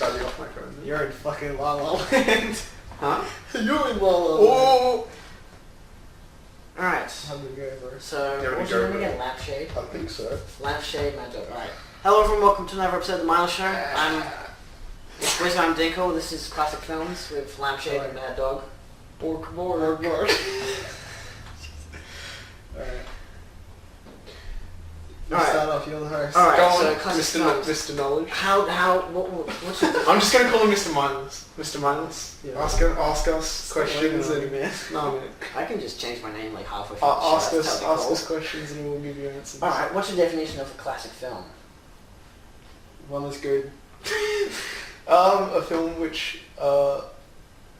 totally off my phone. You're in fucking La La Land. Huh? You're in La La Land. Oh! Alright. How did it go, bro? So, There we what's go, your name bro. again? Lampshade? I think so. Lampshade, Mad Dog. Alright. Hello everyone, welcome to another episode of the Mindless Show. I'm Dinkle. This is Classic Films with Lampshade and Mad Dog. Bork. Alright. Alright. Start off, you're the host. Alright, Go so on, Classic Films. Mr. Knowledge. What's your... I'm just gonna call him Mr. Mindless. Mr. Mindless. Yeah. Ask us questions and... man. No, man. I can just change my name like halfway through Ask the show. That's totally us cool. questions and we'll give you answers. Alright, what's your definition of a classic film? One is good. A film which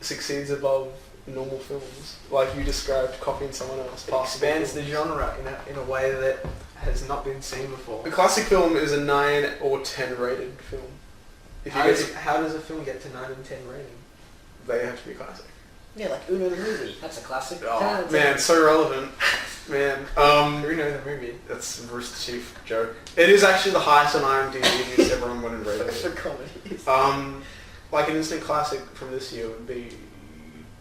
succeeds above normal films, like you described, copying someone else. Expands the genre in a way that has not been seen before. A classic film is a 9 or 10 rated film. If you How does a film get to 9 and 10 rating? they have to be classic. Yeah, like Uno the movie. That's a classic. Oh man, so relevant. Man, Uno the movie. that's a Rooster Teeth joke. It is actually the highest on IMDb because everyone went and rated For it. comedy. Like an instant classic from this year would be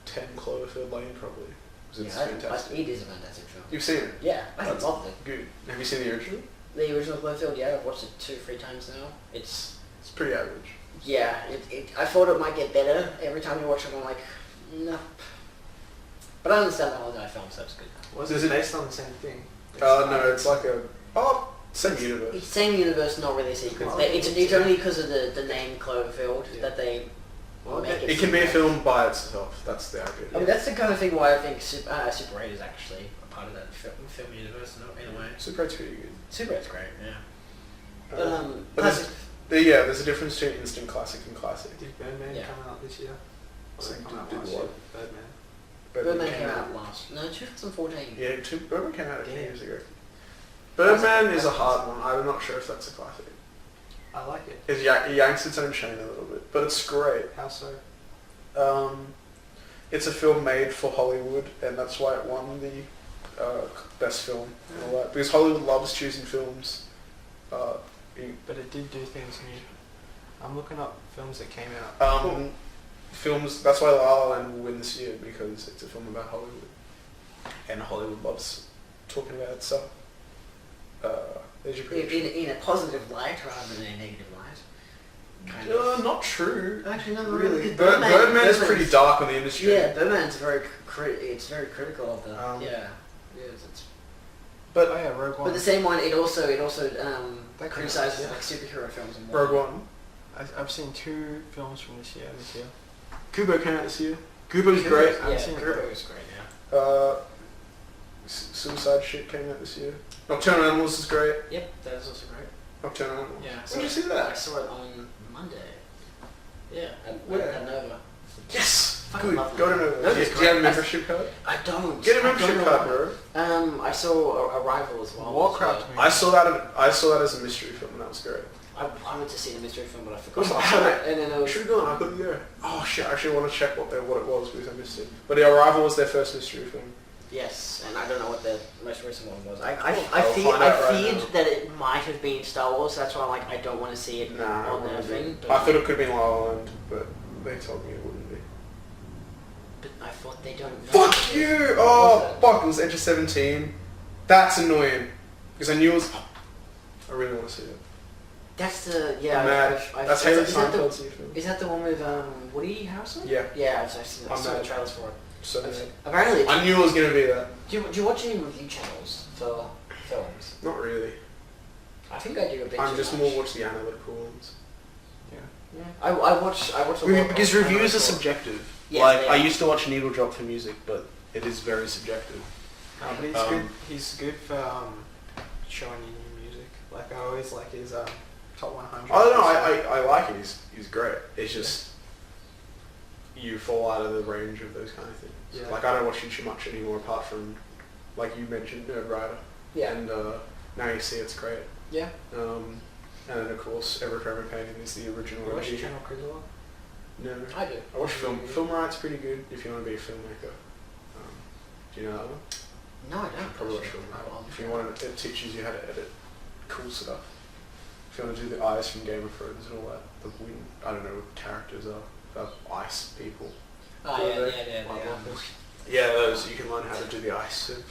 10 Cloverfield Lane probably. 'Cause it's fantastic. It is a fantastic film. You've seen it? Yeah, I That's loved it. Good. Have you seen the original? The original Cloverfield, yeah, I've watched it 2-3 times now. It's pretty average. yeah, I thought it might get better every time you watch it. I'm like, no. But I understand the Holiday film, so it's good. Was Is it it- based on the same thing? No, it's like same universe. It's same universe, not really a sequel. Oh, It's only because of the name Cloverfield that they make it. It can be a sequel. film by itself. That's the idea. I mean, that's the kind of thing why I think Super 8 is actually a part of that film universe in a way. Super 8's pretty good. Super 8's great, yeah. But Classic. there's a difference between instant classic and classic. Did Birdman Yeah. come out this year? So Or come out did last what? year? Birdman. Birdman came out last. No, 2014. Yeah, Birdman came out a few Yeah. years ago. Birdman is a hard one. I'm not sure if that's a classic. I like it. It yanks its own chain a little bit, but it's great. How so? It's a film made for Hollywood, and that's why it won the best film and all that. Because Hollywood loves choosing films. But it did do things new. I'm looking up films that came out. Films. That's why La La Land will win this year, because it's a film about Hollywood, and Hollywood loves talking about stuff. There's your prediction. In a positive light rather than a negative light. Kind of. Not true. Actually, not Really. really. Birdman is pretty dark on the industry. Yeah, Birdman's very critical of the. Yeah. It's, But Oh yeah, Rogue One. but the same one, it also That criticizes yeah. like superhero films and Rogue whatnot. One. I've seen 2 films from this year. Kubo came out this year. Kubo's great. I've Yeah, seen it. Kubo was great. Yeah. Suicide Shit came out this year. Nocturnal Animals is great. Yep, that was also great. Nocturnal Animals. Yeah. When did you see I that? saw it on Monday. Yeah. Where? At Nova. Yes! Fucking Good. love Go to Nova. Nova. Nova's Do you have a great. membership card? I don't. Get a I don't membership know card, why. bro. I saw Arrival as well. Warcraft so movie. I saw that as a mystery film, and that was great. I went to see the mystery film, but I Oh, forgot. I I saw saw it. it, and then it I was. should have gone. I couldn't go. Oh shit! I actually want to check what it was because I missed it. But The Arrival was their first mystery film. Yes, and I don't know what the most recent one was. I I'll find out right feared now. that it might have been Star Wars. That's why I'm like I don't want to see it Nah, on their it thing. wouldn't be. But, I thought it could have been La La Land, but they told me it wouldn't be. but I thought they don't. know. Fuck you! What Oh, was it? fuck! It was Edge of 17. That's annoying because I knew it was. I really want to see it. That's the yeah. I'm mad. That's Haley is that Steinfeld's new film. Is that the one with Woody Harrelson? Yeah. Yeah, I've seen I'm the mad. trailers for it. So mad. Apparently, I knew it was gonna be that. do you watch any review channels for films? Not really. I think I do a bit. I'm too just much. more watch the analytical ones. Yeah, I watch a lot Because of reviews are analytical. subjective. Yes, like they I are. used to watch Needle Drop for music, but it is very subjective. But he's Um, good. He's good for showing you new music. Like I always like his top 100. I don't know. I like it. He's great. It's just you fall out of the range of those kind of things. Yeah. Like I don't watch YouTube much anymore, apart from like you mentioned Nerd Rider. Yeah. And now you see it's great. Yeah. And then of course Every Frame of Painting is the original. You watch OG. Channel Cruiser? No. I do. I watch film. Film Right's pretty good if you want to be a filmmaker. Do you know that one? No, I don't. Probably watch Film Right. If you want to, it teaches you how to edit cool stuff. If you want to do the eyes from Game of Thrones and all that, the wind. I don't know what characters are. Ice people. Oh yeah. Yeah, those you can learn how to do the ice. It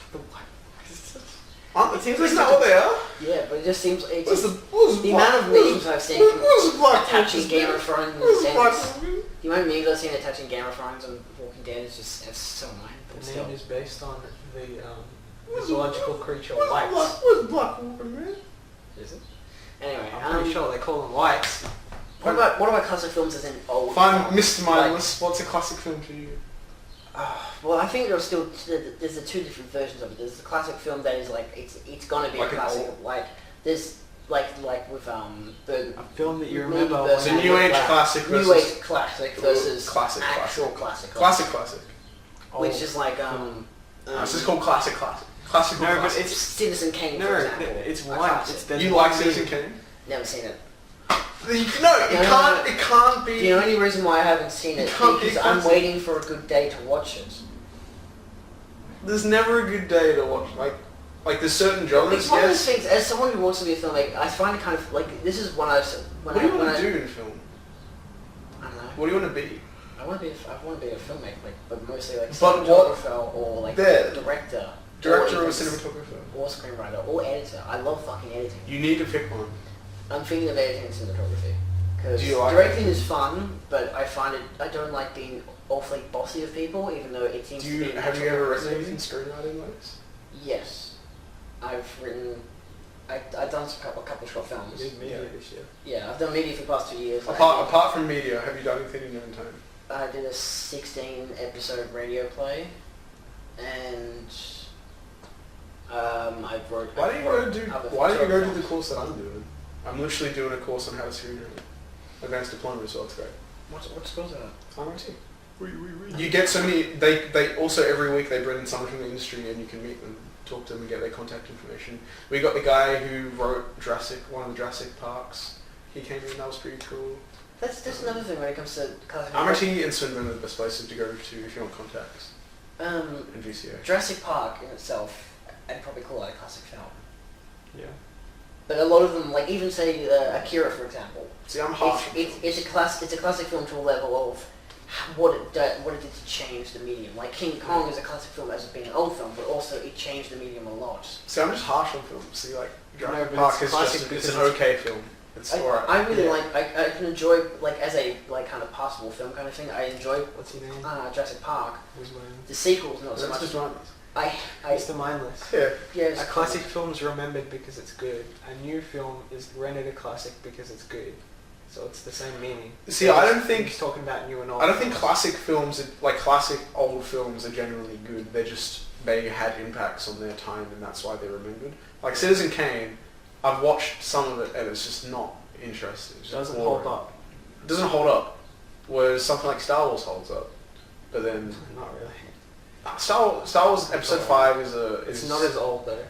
seems Isn't that what they are? Yeah, but it just seems the The amount of memes I've seen attaching Game of Thrones and What's the amount of memes I've seen attaching Game of Thrones and Walking Dead is just it's so annoying. The name is based on the mythological creature whites. What's Blackwater, man? Is it? Anyway, I'm pretty sure they call them whites. what about classic films as in old? Fine, films? Mr. Mindless. What's a classic film to you? Well, I think there's the two different versions of it. There's the classic film that is like it's gonna be Like a an classic. old- Like there's like with A film that you Maybe remember. versus- The New Age classic versus... New Age classic versus Classic. classic. Classic. Which is like This is called classic. Classic. No, but classic. it's Citizen Kane, no, for example. it's A one. classic. There's You one like Citizen movie. Kane? Never seen it. No, it can't be. The only reason why I haven't seen it It can't be is because I'm classic. waiting for a good day to watch it. There's never a good day to watch. Like there's certain genres. It's one of those Yes. things. As someone who wants to be a filmmaker, I find it kind of like this is when I What do you want to do in film? I don't know. What do you want to be? I want to be a filmmaker, but mostly like But what- cinematographer or like There. director Director or even cinematographer? or screenwriter or editor. I love fucking editing. You need to pick one. I'm thinking of editing and cinematography because Do you like directing is fun, but I find I don't like being awfully bossy of people, even though it seems to be. Have you ever written natural. anything screenwriting wise? Yes, I've written. I've done a couple short films. You did media this year. Yeah, I've done media for the past 2 years. Apart from media, have you done anything in your own time? I did a 16 episode radio play, and I wrote. Why don't you go do films. the course that I'm doing? I'm literally doing a course on how to screenwrite. Advanced diploma, so it's great. What schools are that? RIT. You get so many. They also every week they bring in someone from the industry and you can meet them, talk to them, and get their contact information. We got the guy who wrote one of the Jurassic Parks. He came in. That was pretty cool. That's another thing when it comes to classic. RIT and Swindon are the best places to go to if you want contacts. Um, And VCA. Jurassic Park in itself, I'd probably call that a classic film. Yeah. But a lot of them, like even say Akira, for example, See, I'm harsh. it's a classic film to a level of what it did to change the medium. Like King Kong is a classic film as being an old film, but also it changed the medium a lot. See, I'm just harsh on films. See, like Jurassic but Park it's is classic it's because an okay film. It's alright. I really Yeah. I can enjoy like as a like kind of passable film kind of thing. I enjoy What's his name? Jurassic Park. Who's mine? The sequels not so That's much. just right. It's the Mindless. Yeah. Yes, A classic film is remembered because it's good. A new film is rendered a classic because it's good. So it's the same meaning. See, I don't think He's talking about new and old. I don't think films. classic films, like classic old films, are generally good. They had impacts on their time, and that's why they're remembered. Like Citizen Kane, I've watched some of it, and it's just not interesting. It's It just doesn't boring. hold up. It doesn't hold up. Whereas something like Star Wars holds up. But then Not really. Star Wars Episode 5 is It's not as old though.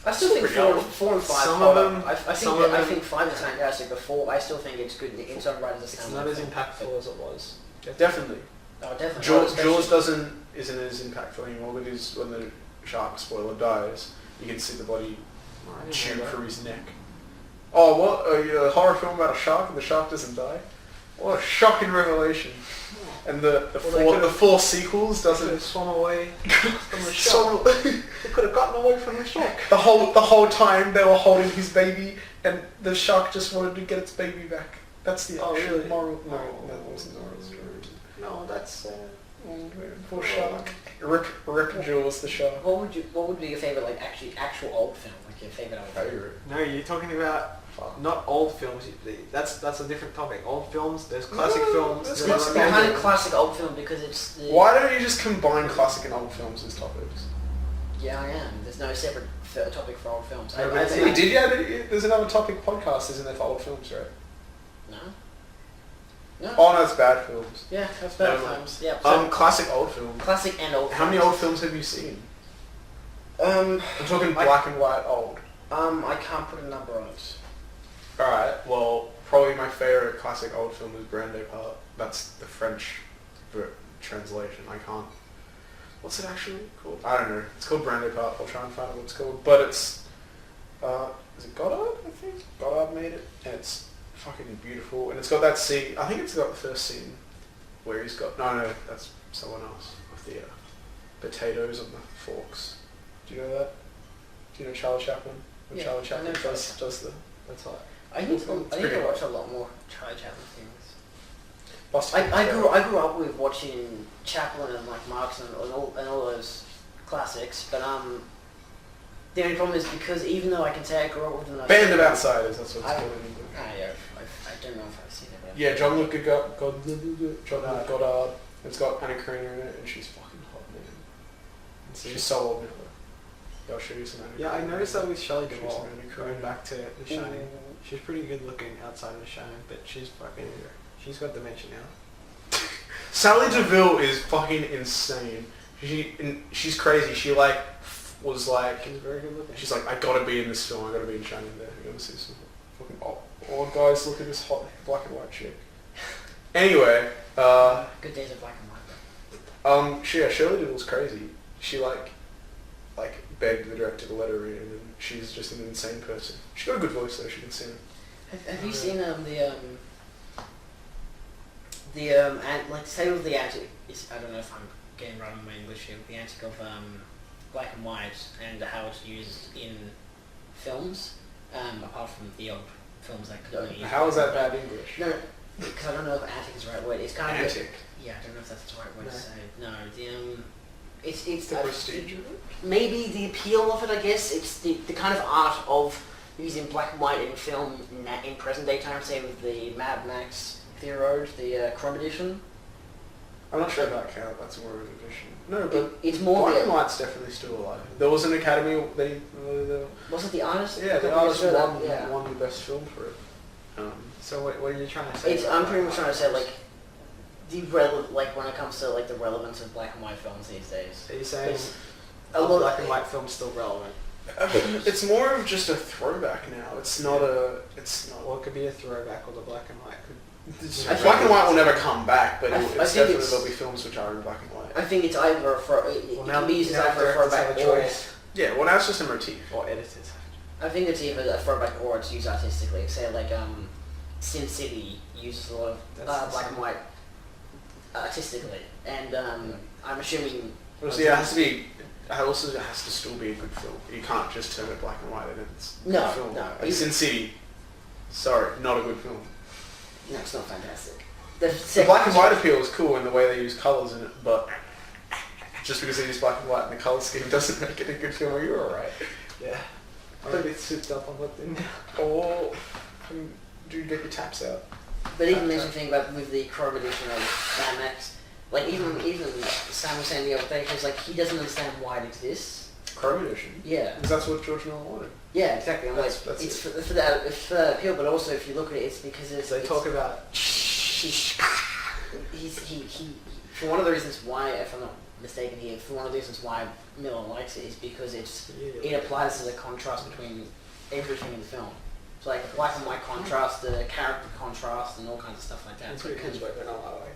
I still think Pretty old. 4 and 5. Some of them- I some think of them- 5 is fantastic. But 4, I still think it's good in its own right as a It's standalone not as film. impactful as it was. definitely. Oh, definitely. Jaws Especially- isn't as impactful anymore. But it is when the shark spoiler dies, you can see the body I didn't chew know that. through his neck. Oh, what? A horror film about a shark and the shark doesn't die? What a shocking revelation. And the four sequels They could have doesn't... swum away from the shark. So, They could have gotten away from the shark. the whole time they were holding his baby and the shark just wanted to get its baby back. That's the Oh, actual really? moral... No, that wasn't the moral story. No, that's... Poor shark. Rip Jaws the shark. What would be your favorite like actual old film? Like your favorite old film? Favorite. No, you're talking about not old films. That's a different topic. Old films, there's classic films. that's that are classic. It's kind remembered. of classic old film because it's the... Why don't you just combine classic and old films as topics? Yeah, I am. There's no separate topic for old films. No, but I it's- think... There's another topic podcast, isn't there, for old films, right? No? No? Oh no, it's bad films. Yeah, that's better Never mind. films. Yeah. So Classic old films. classic and old How many films. old films have you seen? I'm talking black and white old. I can't put a number on it. Alright, well, probably my favourite classic old film is Grand Depart. That's the French translation. I can't... What's it actually called? I don't know. It's called Grand Depart. I'll try and find out what it's called. But it's... is it Goddard, I think? Goddard made it. And it's fucking beautiful, and it's got that scene. I think it's got the first scene where he's got no, that's someone else with the potatoes on the forks. Do you know that? Do you know Charlie Chaplin? When Yeah, Charlie I Chaplin know does the. That's hot. I need to watch a lot more Charlie Chaplin things. I grew up with watching Chaplin and like Marx and all those classics, but the only problem is because even though I can say I grew up with them, Band of Outsiders. That's what it's called in English. I don't know if I've seen it. But Yeah, John Luke Goddard. It's got Anna Karina in it, and she's fucking hot, man. She's so old now. Though. I'll show you some Anna Yeah, I Karina. noticed that with Shelley She's Duvall, an Anna going Karina. back to The Shining. She's pretty good looking outside of The Shining, but she's got dementia now. Sally DeVille is fucking insane. She's crazy. She was like, She's very good looking. she's like, I gotta be in this film. I gotta be in Shining. There, you gotta see some fucking old guys. Look at this hot black and white chick. Anyway, Good Days of Black and White. Shirley DeVille's crazy. She like begged the director to let her in, and she's just an insane person. She's got a good voice though. She can sing. Have you seen like say with the antic? I don't know if I'm getting right on my English here. The antic of black and white and how it's used in films, apart from the old films that could only use. How is that bad English? No, because I don't know if antic is the right word. It's kind of Antic. yeah, I don't know if that's the right word No. to say. No, it's The prestige of it. maybe the appeal of it. I guess it's the kind of art of using black and white in film in present day time. Say with the Mad Max Fury Road, the Chrome edition. I'm not sure if that counts. That's more of an addition. No, but It's more black and white's definitely still alive. There was an Academy. Was it the artist? Yeah, the I'm artist sure won that- the best film for it. So what are you trying to say? It's, I'm pretty much trying to say like like when it comes to like the relevance of black and white films these days. Are you saying It's a black and white film's still relevant? It's more of just a throwback now. It's not a. It's not. Well, it could be a throwback, or the black and white could. I think Black and white will never come back, but I it's think definitely it's- there'll be films which are in black and white. I think it's either it now can be used as now either a directors throwback have a or choice. Yeah, well now it's just a motif. Or editors. I think it's either a throwback or it's used artistically. Say like Sin City uses a lot of That's the black same. and white artistically, and I'm assuming Well, see, it has to be. It also has to still be a good film. You can't just turn it black and white and it's a No, good film. no. Like Sin City. Sorry, not a good film. no, it's not fantastic. The black and white appeal is cool in the way they use colours in it, but just because they use black and white and the colour scheme doesn't make it a good film. You're alright. Yeah. I'm a bit souped up on what they Or dude, get your taps out. But even makes me think about with the Chrome edition of Mad Max, like even Sam was saying the other day, because like he doesn't understand why it exists. Chrome edition. Yeah. Because that's what George Miller wanted. Yeah, exactly. I'm like, That's it's for that appeal, but also if you look at it, it's because They talk about. he's for one of the reasons why, if I'm not mistaken here, for one of the reasons why Miller likes it is because it applies to the contrast between everything in the film. So like the black and white contrast, the character contrast, and all kinds of stuff like that. It's pretty good, but not my way.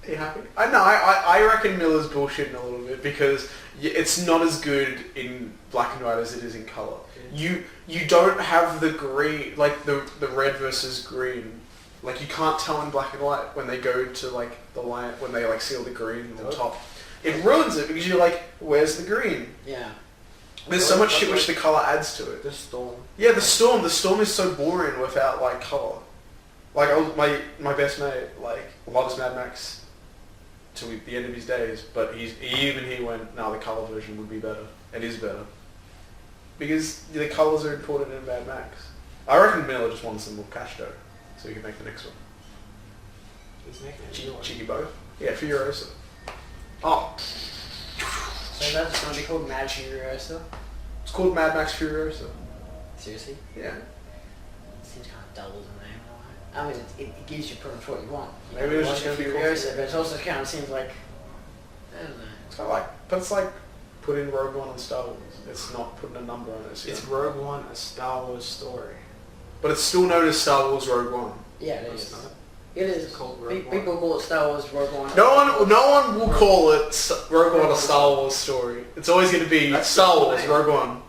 Are you happy? I reckon Miller's bullshitting a little bit because it's not as good in black and white as it is in colour. Yeah. You don't have the green, like the red versus green. Like you can't tell in black and white when they go to like the line, when they like seal the green on top. It ruins it because you're like, where's the green? Yeah. There's so much shit which the colour adds to it. The storm. Yeah, the storm is so boring without like colour. Like my best mate loves Mad Max to the end of his days, but he went, no, the colour version would be better. It is better. Because the colours are important in Mad Max. I reckon Miller just wants some more cash dough, so he can make the next one. He's making it. Cheeky both. Yeah, Furiosa. Oh, So that's going to be called Mad Furiosa? it's called Mad Max Furiosa. Seriously? Yeah. Seems kind of dull as a name. I mean, it gives you pretty much what you want. You Maybe know, it's watch just gonna be Furiosa, called- but it also kind of seems like, I don't know. It's kind of like, but it's like put in Rogue One on Star Wars. It's not putting a number on it. It's Rogue One, a Star Wars story. But it's still known as Star Wars Rogue One. Yeah, it It's is. not. It is. It's called Rogue One. People call it Star Wars Rogue One. No one will call it Rogue One a Star Wars story. It's always going to be That's Star the Wars name. Rogue One.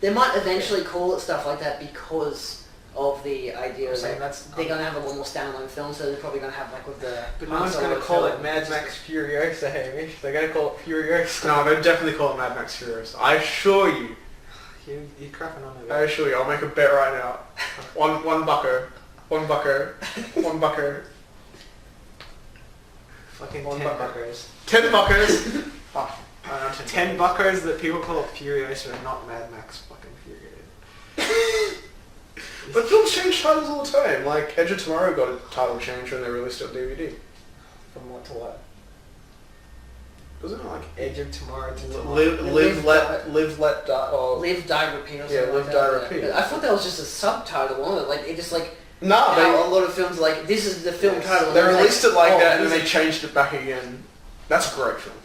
They might eventually call it stuff like that because of the idea I'm saying that they're going to have a lot more standalone films, so they're probably going to have like with the... But no one's going to call it Mad Max Furiosa, Hamish. They're going to call it Furiosa. No, they'd definitely call it Mad Max Furiosa. I assure you. You're crapping on it. I assure you. I'll make a bet right now. One bucker. One bucker. Fucking One 10 bucker. buckers. 10 buckers. Oh, 10 buckers that people call Furiosa and not Mad Max fucking Furiosa. But films change titles all the time. Like Edge of Tomorrow got a title change when they released it on DVD. From what to what? Wasn't it like Edge of Tomorrow to Tomorrow. Live, Let Die? Or Live, Die, Repeat or something Yeah, Live, like Die, that. Repeat. But I thought that was just a subtitle on it. Like, it just like... No, how a lot of films like, this is the film title. they and it's released it like oh, that and then they changed it back again. That's a great film.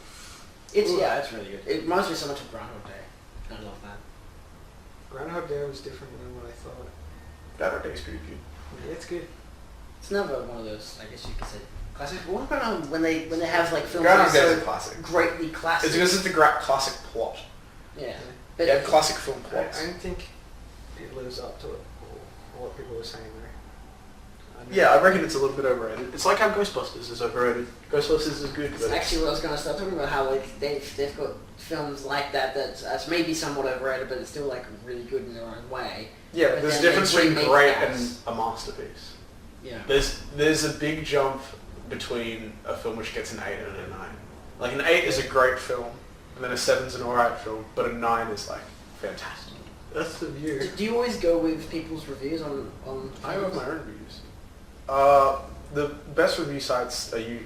Yeah, it's really good. It reminds me so much of Groundhog Day. I love that. Groundhog Day was different than what I thought. That Day's pretty good. Yeah, it's good. It's another one of those, I guess you could say, classics. But what about when they have like films Groundhog that Day are is a so classic. greatly classic? It's because it's the classic plot. Yeah. But Yeah, classic film I plots. don't think it lives up to it, or what people were saying there. Yeah, I reckon it's a little bit overrated. It's like how Ghostbusters is overrated. Ghostbusters is good, It's but actually what I was going to start talking about, how like they've got films like that's maybe somewhat overrated, but it's still like really good in their own way. yeah, But there's a then difference they between remake great that. and a masterpiece. Yeah. There's a big jump between a film which gets an 8 and a 9. Like an 8 is a great film, and then a 7's an alright film, but a 9 is like fantastic. That's the view. Do you always go with people's reviews on? I have my own reviews. The best review sites are you.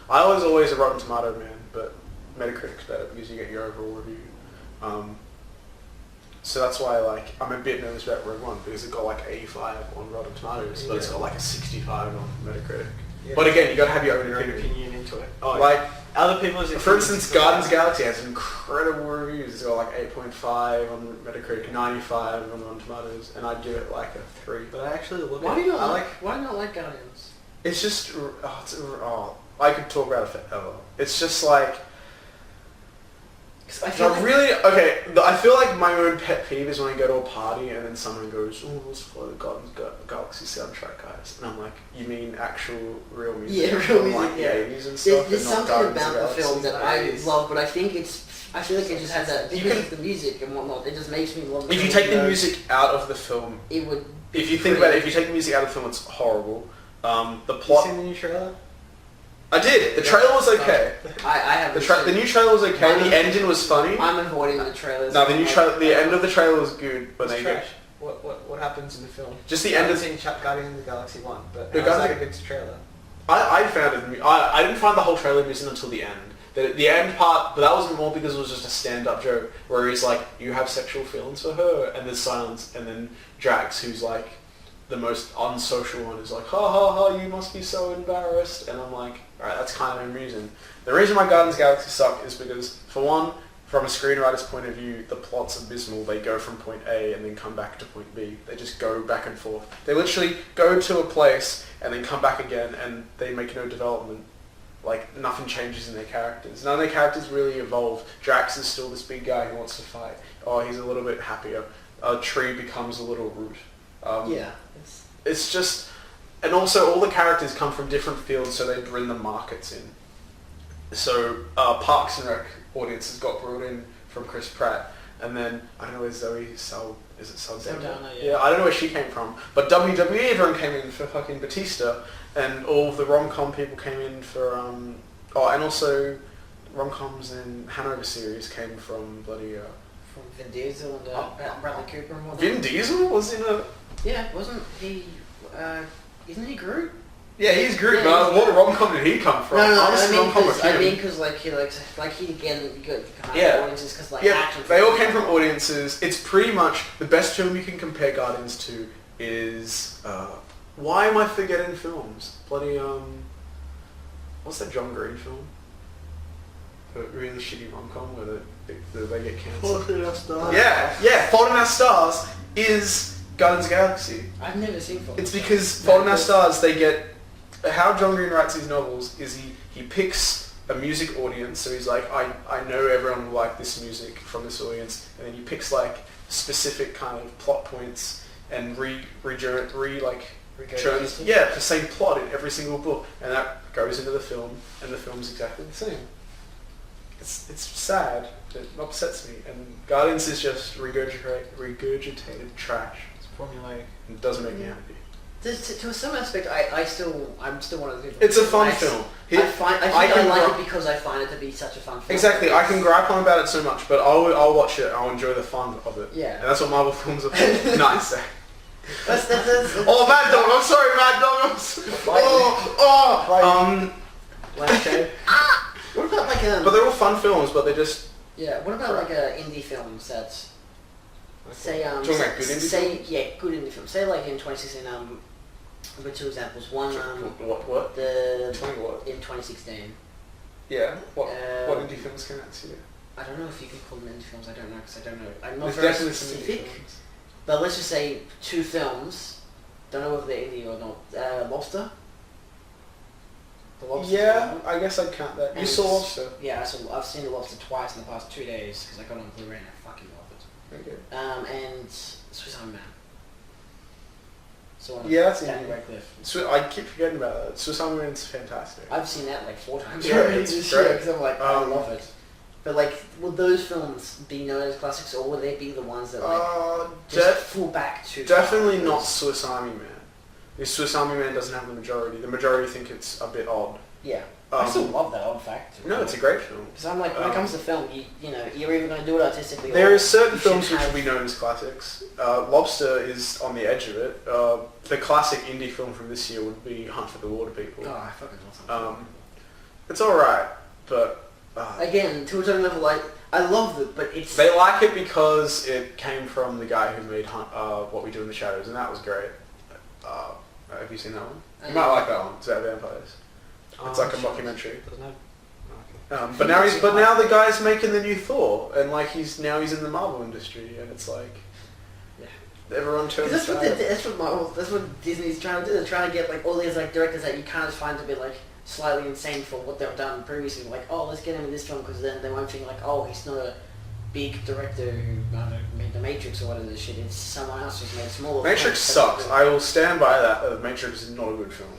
I was always a Rotten Tomato man, but Metacritic's better because you get your overall review. So that's why I'm a bit nervous about Rogue One because it got like 85 on Rotten Tomatoes, but it's got like a 65 on Metacritic. Yeah. But again, you got to have your own your own opinion. opinion into it. Like, other people's for instance, Guardians of the Galaxy has incredible reviews. It's got like 8.5 on Metacritic, 95 on Rotten Tomatoes, and I'd give it like a 3. But I actually look Why at do you not I like? Why do you not like Guardians? It's just, I could talk about it forever. It's just like, I feel like I feel like my own pet peeve is when I go to a party and then someone goes, oh, let's play the Guardians of the Galaxy soundtrack, guys. And I'm like, you mean actual real music? Yeah, real from, music, like, yeah. the 80s and stuff, There's and not something Guardians about of the Galaxy film that I 80s. love, but I feel like it just has that because of the music and whatnot. It just makes me love. If you take the music out of the film, it would. if you think about it, if you take the music out of the film, it's horrible. The You plot. seen the new trailer? I did. The trailer was okay. I have The new trailer was okay. The ending was funny. I'm avoiding the trailers. No, the new trailer. The end of the trailer was good, but It's they trash. What happens in the film? just the end I of. haven't seen Guardians of the Galaxy 1, but The how's that a Guardians- good trailer? I found it. I didn't find the whole trailer amusing until the end. The end part, but that was more because it was just a stand-up joke where he's like, "You have sexual feelings for her," and there's silence, and then Drax, who's like the most unsocial one, is like, "Ha ha ha! You must be so embarrassed," and I'm like, "All right, that's kind of amusing." The reason why Guardians of the Galaxy suck is because, for one, from a screenwriter's point of view, the plot's abysmal. They go from point A and then come back to point B. They just go back and forth. They literally go to a place and then come back again, and they make no development. Like, nothing changes in their characters. None of their characters really evolve. Drax is still this big guy who wants to fight. Oh, he's a little bit happier. A tree becomes a little root. Yeah. It's just... And also, all the characters come from different fields, so they bring the markets in. So, Parks and Rec audiences got brought in from Chris Pratt. And then, I don't know where Zoe Saldana? Saldana, Yeah, I don't know where she came from. But WWE, everyone came in for fucking Batista. And all of the rom-com people came in for... and also rom-coms and Hanover series came from bloody... From Vin Diesel and Bradley Cooper and whatnot. Vin Diesel was in a... Yeah, wasn't he? Isn't he Groot? Yeah, he's Groot, Yeah, but he's- what rom-com did he come from? No, Honestly, rom-com with him. because like he again, you got kind Yeah. of audiences because like Yeah, action. they all came from audiences. It's pretty much the best film you can compare Guardians to is why am I forgetting films? Bloody what's that John Green film? The really shitty rom-com where they get cancer. Yeah, Fault in Our Stars is Guardians of the Galaxy. I've never seen Fault. It's because Fault in Our Stars, they get... How John Green writes his novels is he picks a music audience, so he's like, I know everyone will like this music from this audience, and then he picks like specific kind of plot points and Regurgitated? yeah, the same plot in every single book, and that goes into the film, and the film's exactly the same. It's sad. It upsets me, and Guardians is just regurgitated trash. It's formulaic. It doesn't make me happy. To some aspect, I'm still one of the people. It's a fun film. I like it because I find it to be such a fun film. Exactly, I can gripe on about it so much, but I'll watch it. I'll enjoy the fun of it. Yeah, and that's what Marvel films are for. Nice. That's Oh, Mad Dog! I'm sorry, Mad Dog. Lampshade. What about like But they're all fun films, but they're just. Yeah. What about like indie films that say talking about good indie films? Yeah, good indie films. Say like in 2016 I've got two examples. One what? The 20 what? in 2016. Yeah. What indie films came out this year? I don't know if you could call them indie films. I don't know because I don't know. I'm not There's very definitely some indie specific. films. But let's just say two films. Don't know whether they're indie or not. Lobster. The Lobster. Yeah, I guess I'd count that. You And saw Lobster. Yeah, I've seen The Lobster twice in the past 2 days because I got it on Blu-ray and I fucking love it. Okay. And Swiss Army Man. So Yeah, that's Danny indie. Radcliffe. I keep forgetting about that. Swiss Army Man's fantastic. I've seen that like 4 times Yeah, already it's this great. year because I'm like, I Um, love it. But like, will those films be known as classics or will they be the ones that like just fall back to? Definitely not Swiss Army Man. Because Swiss Army Man doesn't have the majority. The majority think it's a bit odd. Yeah. I still love that odd fact. No, it's a great film. Because I'm like, when it comes to film, you know, you're either going to do it artistically. There or is certain you should films which have- will be known as classics. Lobster is on the edge of it. The classic indie film from this year would be Hunt for the Water People. Oh, I fucking love something. It's alright, but... Again, to a certain level, I love it, but it's... They like it because it came from the guy who made What We Do in the Shadows, and that was great. Have you seen that one? You might like that one. It's about vampires. It's like a mockumentary. But now the guy's making the new Thor, and like he's in the Marvel industry, and it's like everyone turns. That's what Disney's trying to do. They're trying to get like all these like directors that you kind of find to be like slightly insane for what they've done previously. Like, oh, let's get him in this film because then they won't think like, oh, he's not a big director who I don't know, made The Matrix or whatever this shit. It's someone else who's made smaller. Matrix films. sucks. I will stand by that. The Matrix is not a good film.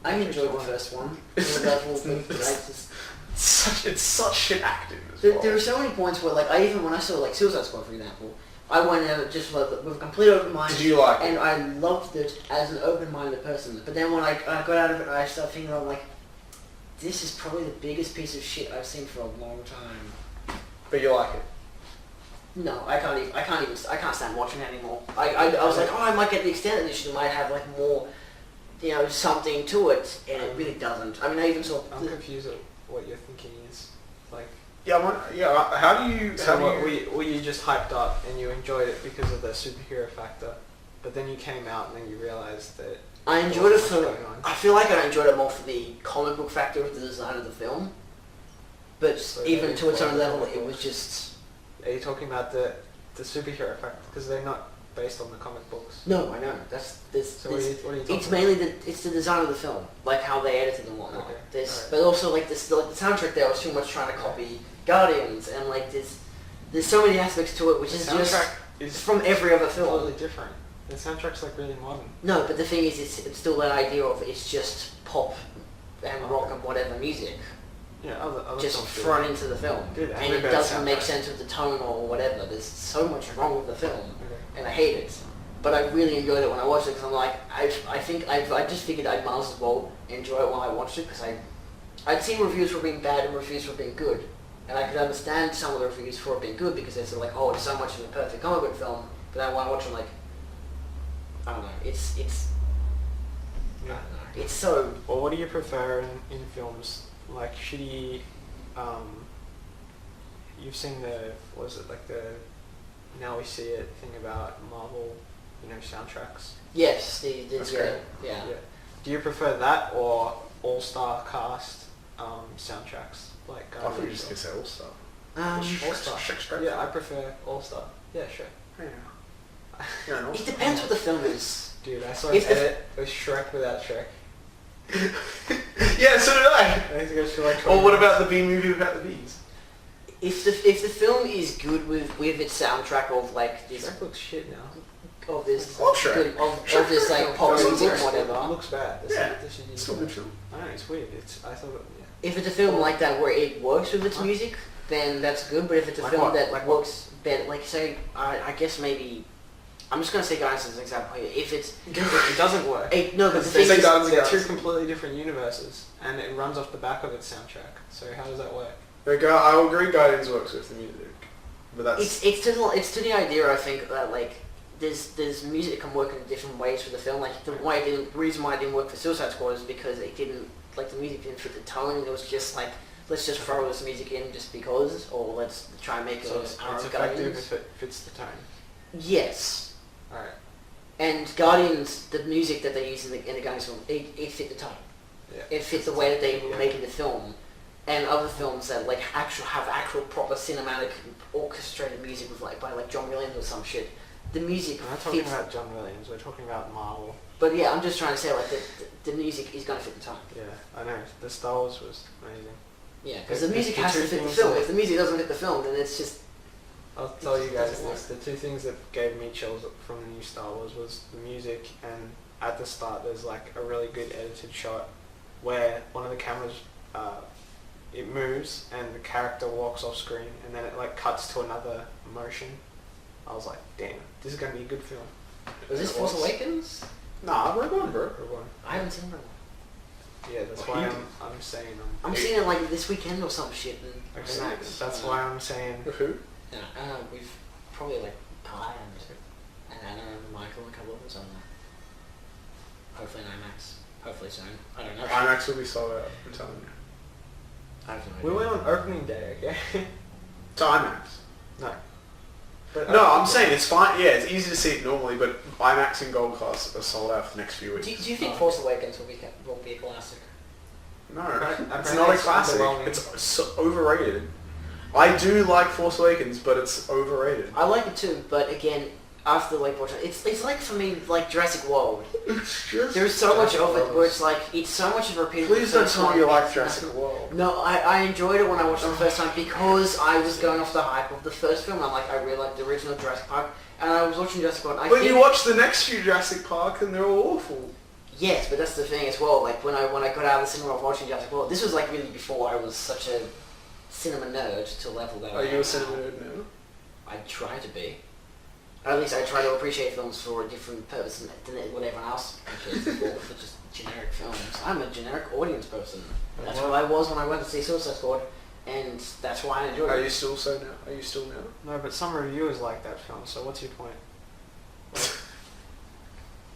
I enjoyed the first one. It's such shit acting as well. There are so many points where, like, when I saw like Suicide Squad, for example, I went in just with a complete open mind. Did you like it? And I loved it as an open-minded person. But then when I got out of it, I started thinking, I'm like, this is probably the biggest piece of shit I've seen for a long time. But you like it. No, I can't stand watching it anymore. I was like, oh, I might get the extended edition. It might have like more, something to it, and it really doesn't. I mean, I even saw. I'm confused at what your thinking is. Like, how do you? Were you just hyped up and you enjoyed it because of the superhero factor, but then you came out and then you realized that. I enjoyed it for. I feel like I enjoyed it more for the comic book factor of the design of the film, but So even to its own level, it was just. Are you talking about the superhero factor? Because they're not based on the comic books. No, I know. So what are you talking it's about? mainly it's the design of the film, like how they edited and whatnot. Okay. This, Alright. but also like this, like the soundtrack there was too much trying to copy Guardians, and like there's so many aspects to it which The is soundtrack just is from every other film. totally different. The soundtrack's like really modern. No, but the thing is, it's still that idea of it's just pop and rock and whatever music Yeah, other just songs do. thrown into the film, Dude, and every it bad doesn't make soundtrack. sense with the tone or whatever. There's so much wrong with the film. Okay. And I hate it. But I really enjoyed it when I watched it because I'm like, I just figured I might as well enjoy it when I watched it because I'd seen reviews for being bad and reviews for being good. And I could understand some of the reviews for it being good because they're sort of like, oh, it's so much of a perfect comic book film. But then when I watch it, I'm like, I don't know, it's I don't know. It's so... Well, what do you prefer in films? Like shitty, you've seen the Now We See It thing about Marvel, soundtracks? Yes, That's yeah, great. yeah. Do you prefer that or all-star cast soundtracks? Like I thought you were just gonna say all stuff. all-star. Yeah, I prefer all-star. Yeah, sure. Yeah. It depends what the film is. Dude, I saw an If the- edit of Shrek without Shrek. Yeah, so did I. I think it's like Or what about the B movie about the bees? If the film is good with its soundtrack of like this, Shrek looks shit now. Shrek. of this like pop Shrek music looks or It whatever. looks bad. It's still a good film. I know, it's weird. I thought If it's a film like that where it works with its music, then that's good. But if it's a Like film what? that Like works better, like say, I guess maybe, I'm just gonna say Guardians as an example here. If it's it doesn't work. no, but the They thing say is, Guardians of the They're two Galaxy. completely different universes, and it runs off the back of its soundtrack. So how does that work? I will agree Guardians works with the music. But that's... it's to the idea, I think, that like there's music that can work in different ways for the film. Like the reason why it didn't work for Suicide Squad is because it didn't, like, the music didn't fit the tone, and it was just like, let's just throw this music in just because, or let's try and make it So it's our effective Guardians. if it fits the tone. Yes. Alright. And Guardians, the music that they use in the Guardians film, it fit the tone. Yeah. It fit the way that they were making the film. And other films that like have actual proper cinematic orchestrated music with by John Williams or some shit. The music We're not talking fits. about John Williams, we're talking about Marvel. But yeah, I'm just trying to say like the music is going to fit the tone. Yeah, I know. The Star Wars was amazing. Yeah, because The- the music the has two to fit the things film. that- If the music doesn't fit the film, then it's just... I'll tell you guys doesn't this. The two things that gave me chills from the new Star Wars was the music, and at the start there's like a really good edited shot where one of the cameras it moves and the character walks off screen, and then it like cuts to another motion. I was like, damn, this is gonna be a good film. Was this Force Awakens? Nah, we're going, bro. Rogue One. I haven't seen that. Yeah, that's Well, why you I'm saying I'm seeing it like this weekend or some shit. And Okay, Max. that's why I'm saying. With who? Yeah, we've probably like Kai and Anna and Michael and a couple of us. I don't know. Hopefully in IMAX. Hopefully soon. I don't know. IMAX will be sold out, I'm telling you. I have no We idea. went on opening day, okay? To IMAX. No. But No, I'm saying it's fine. Yeah, it's easy to see it normally, but IMAX and Gold Class are sold out for the next few weeks. Do you think Force Awakens will be a classic? No, Apparently it's not a it's classic. underwhelming. It's so overrated. I do like Force Awakens, but it's overrated. I like it too, but again, after like watching it's like for me like Jurassic World. It's just... There's so much of it Jurassic where it's like it's so much of a repeat. Please don't tell me you like Jurassic World. No, I enjoyed it when I watched it the first time because I was going off the hype of the first film. I'm like, I really liked the original Jurassic Park, and I was watching Jurassic World. But you watch the next few Jurassic Park and they're all awful. Yes, but that's the thing as well. Like when I got out of the cinema of watching Jurassic World, this was like really before I was such a cinema nerd to a level that Are I you am a cinema now. nerd now? I try to be. At least I try to appreciate films for a different purpose than what everyone else appreciates them for just generic films. I'm a generic audience person. That's what I was when I went to see Suicide Squad, and that's why I enjoyed Are it. you still so now? Are you still now? No, but some reviewers like that film, so what's your point?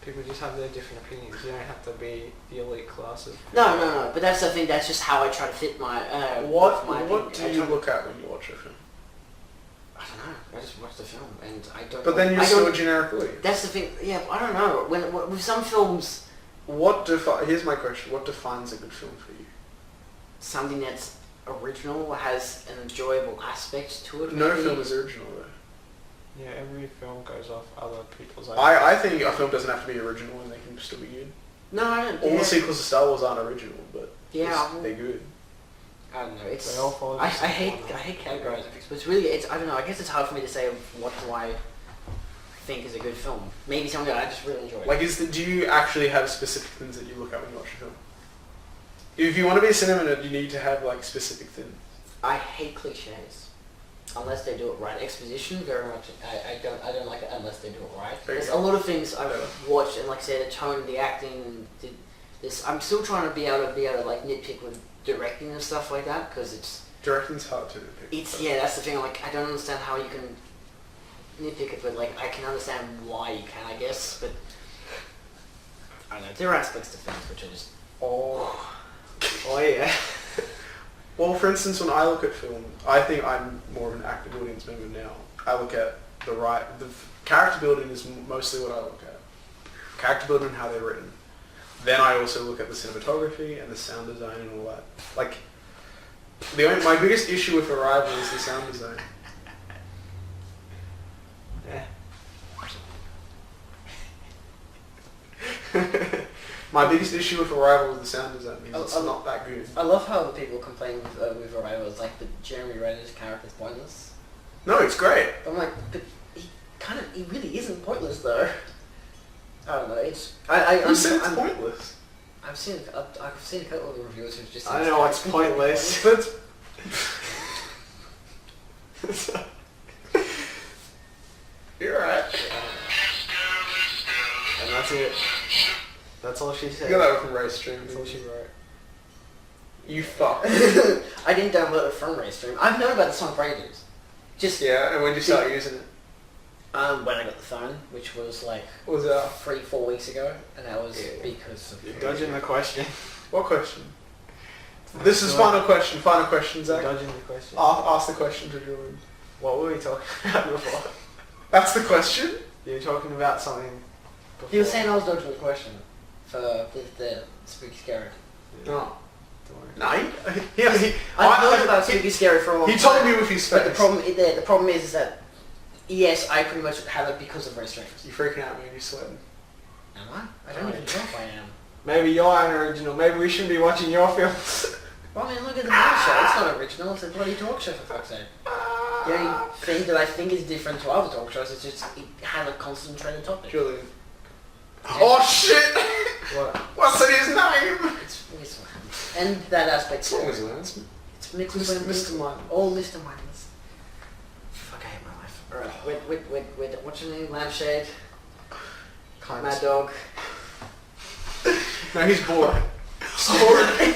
People just have their different opinions. You don't have to be the elite class of... No, but that's the thing, that's just how I try to fit my... What opinion. do you look at when you watch a film? I don't know, I just watch the film, and I don't... But then you're I still don't- a generic audience. That's the thing, yeah, I don't know. When with some films, Here's my question. What defines a good film for you? something that's original, has an enjoyable aspect to it. No maybe. film is original though. Yeah, every film goes off other people's ideas. I think a film doesn't have to be original and they can still be good. No, I don't... All yeah. the sequels to Star Wars aren't original, but Yeah, they're good. I don't know. It's They all follow I the same hate formula. I hate categorizing things, but it's really I don't know. I guess it's hard for me to say what do I think is a good film. Maybe something that I just really enjoy. Like, do you actually have specific things that you look at when you watch a film? If you want to be a cinema nerd, you need to have like specific things. I hate cliches unless they do it right. Exposition very much. I don't like it unless they do it right. There you There's go. a lot of things I've watched and like I said, the tone, the acting, this. I'm still trying to be able to like nitpick with directing and stuff like that because it's. Directing's hard to pick. Yeah, that's the thing. Like, I don't understand how you can nitpick it, but like, I can understand why you can, I guess. But I don't know. There are aspects to things which are just. Oh yeah. Well, for instance, when I look at film, I think I'm more of an active audience member now. I look at the character building is mostly what I look at. Character building and how they're written. Then I also look at the cinematography and the sound design and all that. Like, my biggest issue with Arrival is the sound design. Yeah. My biggest issue with Arrival is the sound design. Because it's Oh, not that good. I love how the people complain with Arrival. It's like the Jeremy Renner's character's pointless. No, it's great. But I'm like, but he it really isn't pointless though. I don't know. It's Who said it's pointless? I've seen a couple of reviewers who've just. I don't know what's pointless. You're right. And that's it. That's all she said. You got that from Raystream. That's all she wrote. You fuck. I didn't download it from Raystream. I've known about the song for ages. Just yeah, and when did you start using it? when I got the phone, which was like What was that? 3-4 weeks ago, and that was because of You're dodging the question. What question? This is final question. Final question, Zach. You're dodging the question. Ask the question to Julian. What were we talking about before? That's the question? You were talking about something before. He was saying I was dodging the question for the spooky scary. No. Don't worry. No, I've known about spooky scary for a long time. He told me with his face. But the problem is that yes, I pretty much have it because of Raystreams. You're freaking out, man. You're sweating. Am I? I don't even know if I am. Maybe you're unoriginal. Maybe we shouldn't be watching your films. Well, I mean, look at the Meyers show. It's not original. It's a bloody talk show, for fuck's sake. The only thing that I think is different to other talk shows is just it has a concentrated topic. Julian. Oh shit! What? What's his name? It's and that aspect. What was that? It's mixed with Mr. Mindless. all Mr. Mindless. Fuck, I hate my life. Alright, wait. What's your name? Lampshade. Mad Dog. No, he's bored. Bored.